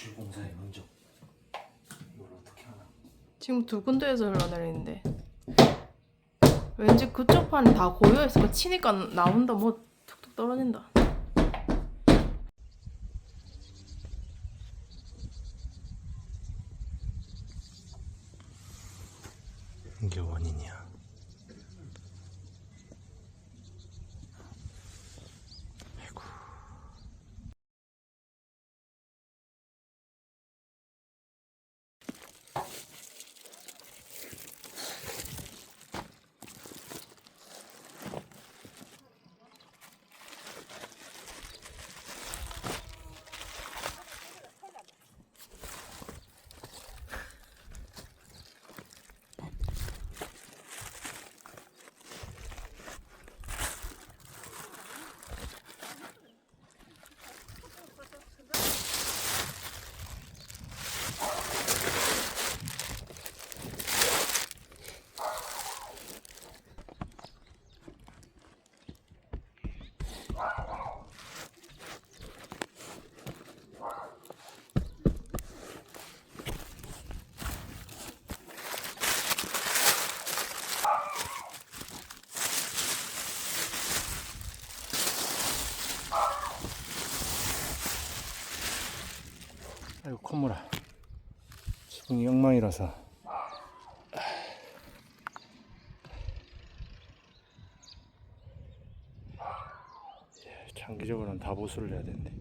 구출 공사에 먼저 이걸 어떻게 하나? 지금 두 군데에서 흘러내리는데 왠지 그쪽 판이 다 고여있으니까 치니까 나온다 뭐 툭툭 떨어진다. 이게 원인이야. 아이고. 아이고 콧물아. 지붕이 엉망이라서 장기적으로는 다 보수를 해야 되는데.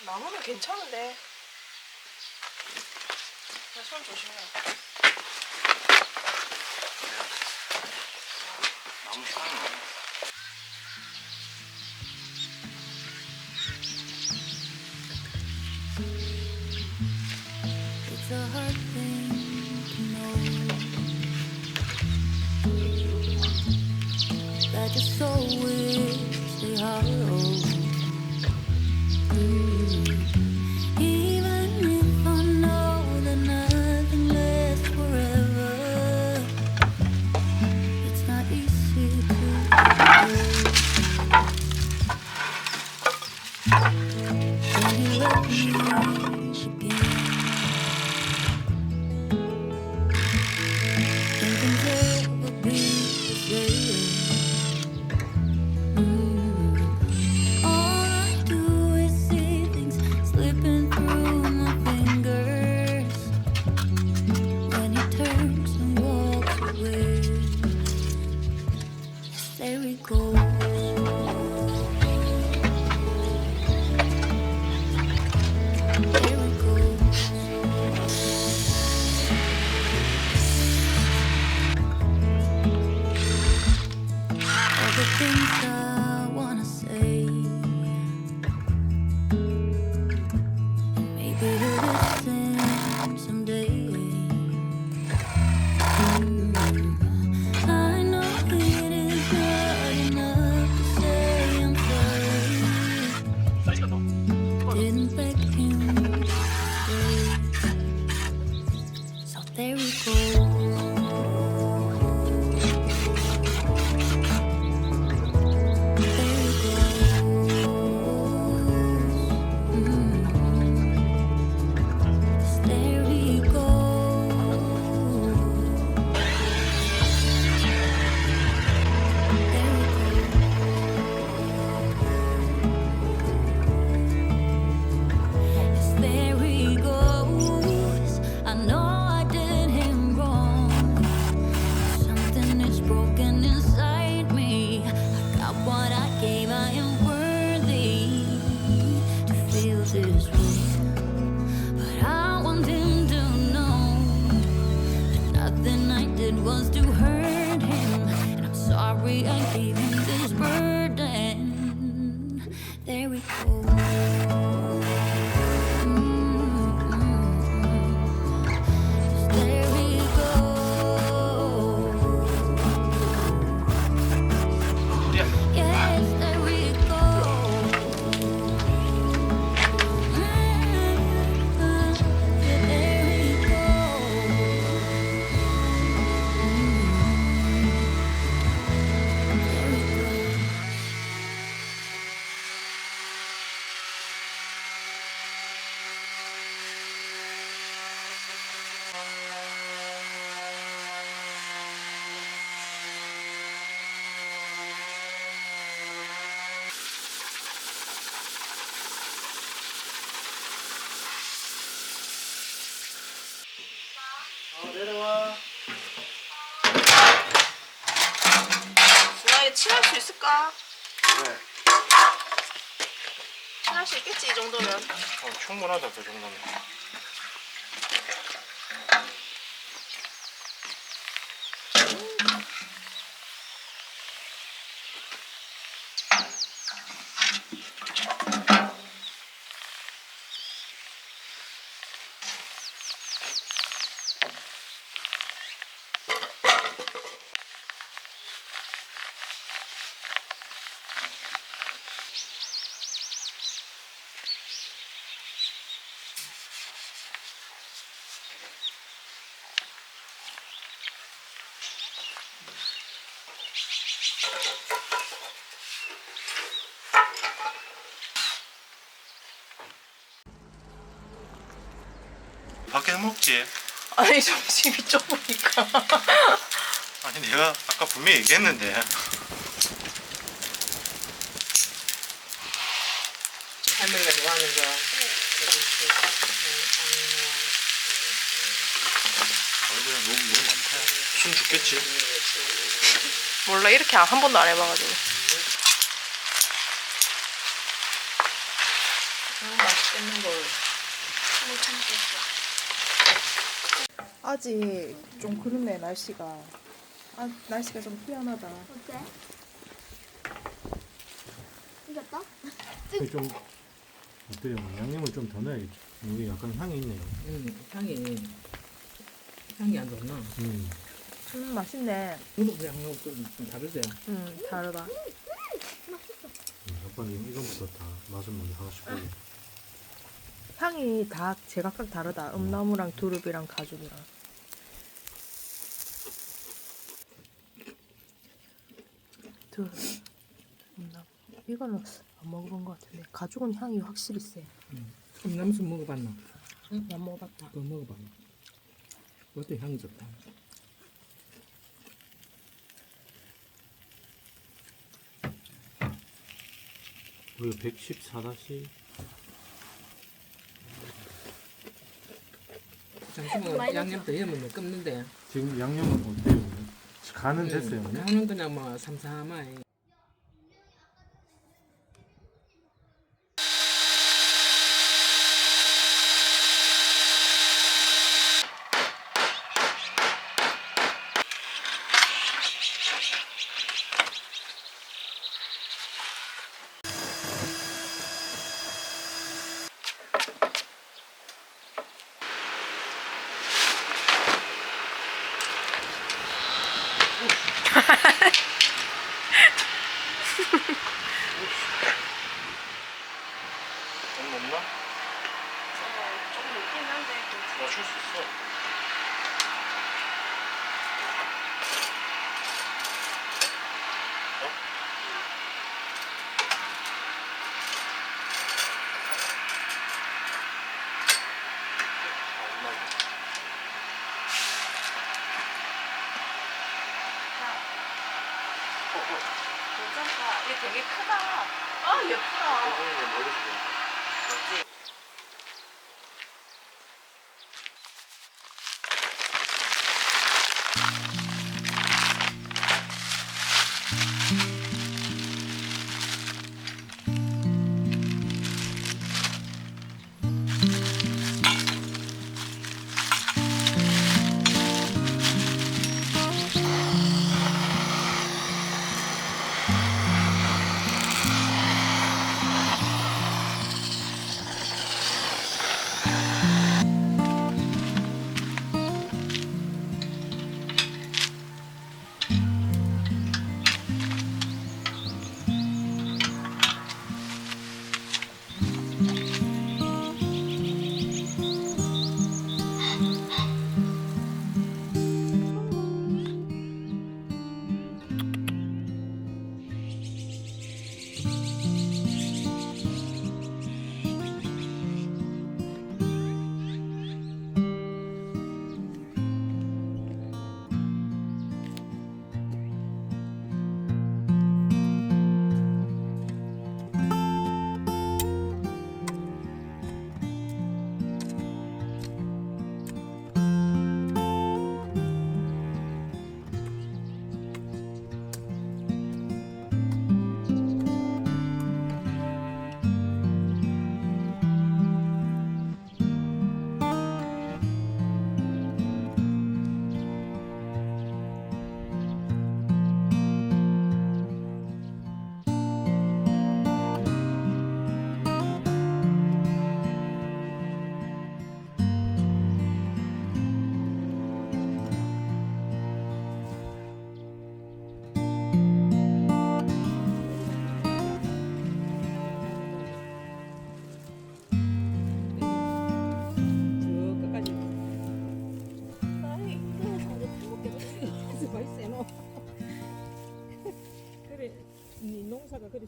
나무는 괜찮은데 그냥 손 조심해. 나무 싸는 It's a hard thing to know that your soul will stay hollow. Even if I know that nothing lasts forever, it's not easy to do. When you let me again. There we go. this way. But I want him to know that nothing I did was to hurt him. And I'm sorry I gave him this burden. There we go. There we go. Yes, there we go. There we go. There we go. 내려와. 준아, 얘 친할 수 있을까? 왜? 친할 수 있겠지, 이 정도면. 충분하다 그 정도면. 밖에서 먹지. 아니, 점심이 좁으니까. 아니 내가 아까 분명히 얘기했는데. 할머니가 좋아하는 거. 얼굴에 너무 많다. 숨 죽겠지. 몰라, 이렇게 한 번도 안 해봐가지고. 맛있겠는 걸. 아직 좀 그렇네 날씨가. 아 날씨가 좀 희한하다. 어때? 이겼다? 좀 어때요? 양념을 좀 더 넣어야겠지. 여기 약간 향이 있네요. 향이 안 좋나? 맛있네. 우리도 양념 좀 다르세요. 다르다. 아빠는 이거부터 다 맛을 먼저 하나씩 보고. 향이 다 제각각 다르다. 음나무랑 두릅이랑 가죽이랑. 두릅, 음나무. 이거는 안 먹어본 것 같은데 가죽은 향이 확실히 세. 음남수 먹어봤나? 응, 안 먹어봤다. 그거 먹어봤나? 그것도 향이 좋다. 우리가 114다시 잠시만 양념 더 해면 끓는데. 지금 양념은 어때요? 간은 됐어요. 그냥? 간은 그냥 뭐 삼삼하게. 좀 높나? 조금 높긴 한데. 맞출 수 있어. 괜찮다. 얘 되게 크다. 아, 예쁘다. 그렇지.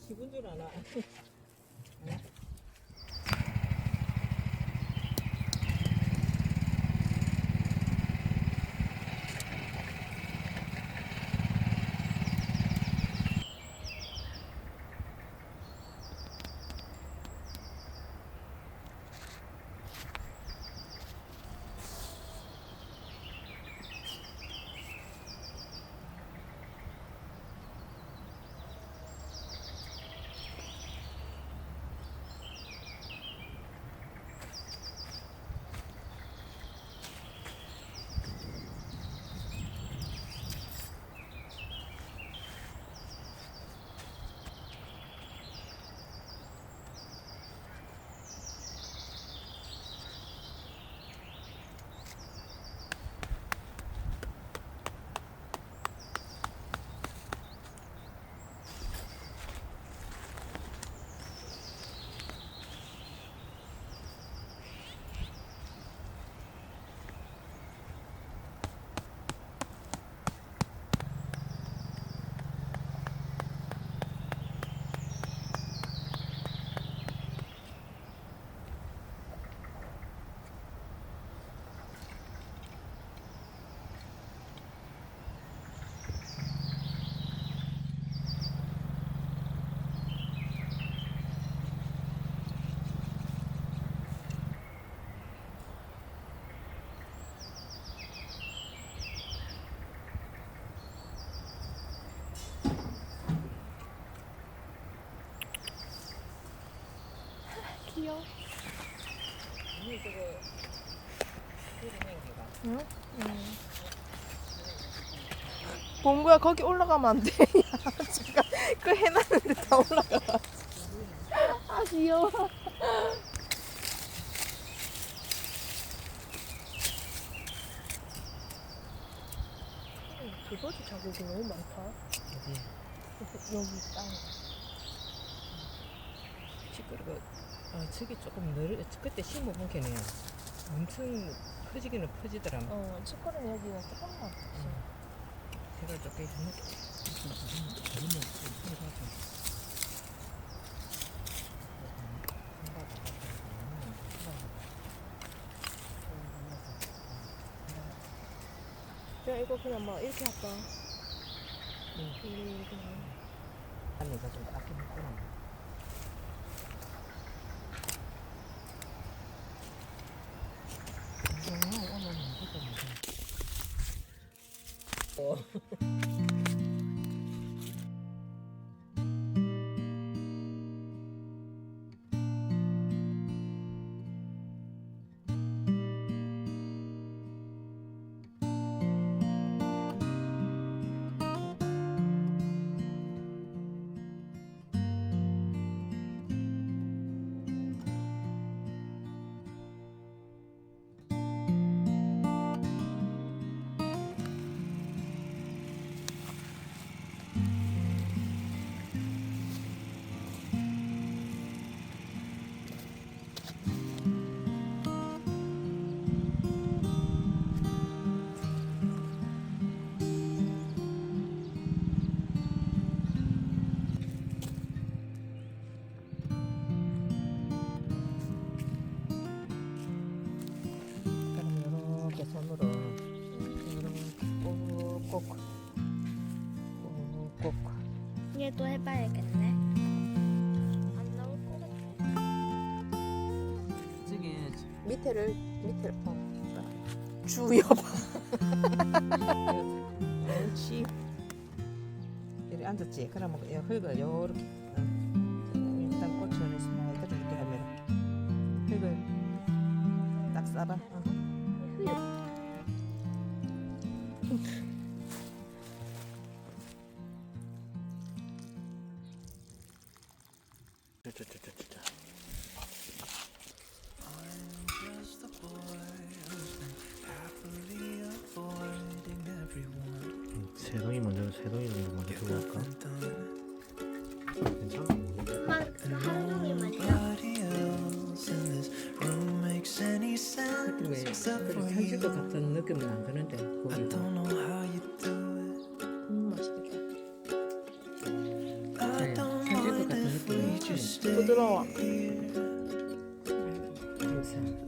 식은 줄 아나. 귀여워. 언니 저거 응? 봉구야 거기 올라가면 안 돼. 야, 잠깐 그 해놨는데 다 올라가. 아 귀여워. 두더지 자국이 너무 많다. 여기 땅에. 시끄러워. 저기 조금 그때 심어본 게네요. 엄청 퍼지기는 퍼지더라. 치과는 여기가 조금만. 제가 조금 야 이거 그냥 막 이렇게 할까? 이렇게 안에가 좀 아끼는구나. 얘도 해봐야겠네. 안 나올 것 같아. 저기 밑에를 주여봐. 옳지. 이리 앉았지. 그러면 흙을 요렇게 일단 고추에서 이렇게 하면 흙을 딱 싸봐. 짜짜짜짜짜. 새동이 먼저 새동이를 먼저 주고 할까? 괜찮아. 하루 종일만요? 느낌이 산질 것 같은 느낌은 안 드는데 고기가. 맛있겠다. 네, 산질 것 같은 부드러워.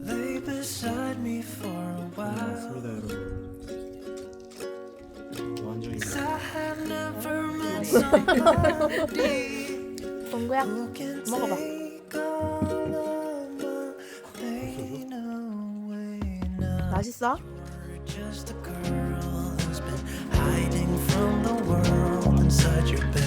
Lay beside me for a while. 맞습니다 여러분. 완전히 I have never met somebody 봉구야, who can 먹어봐. take all of my pain away now. 맛있어? You're just a girl who's been hiding from the world inside your bed.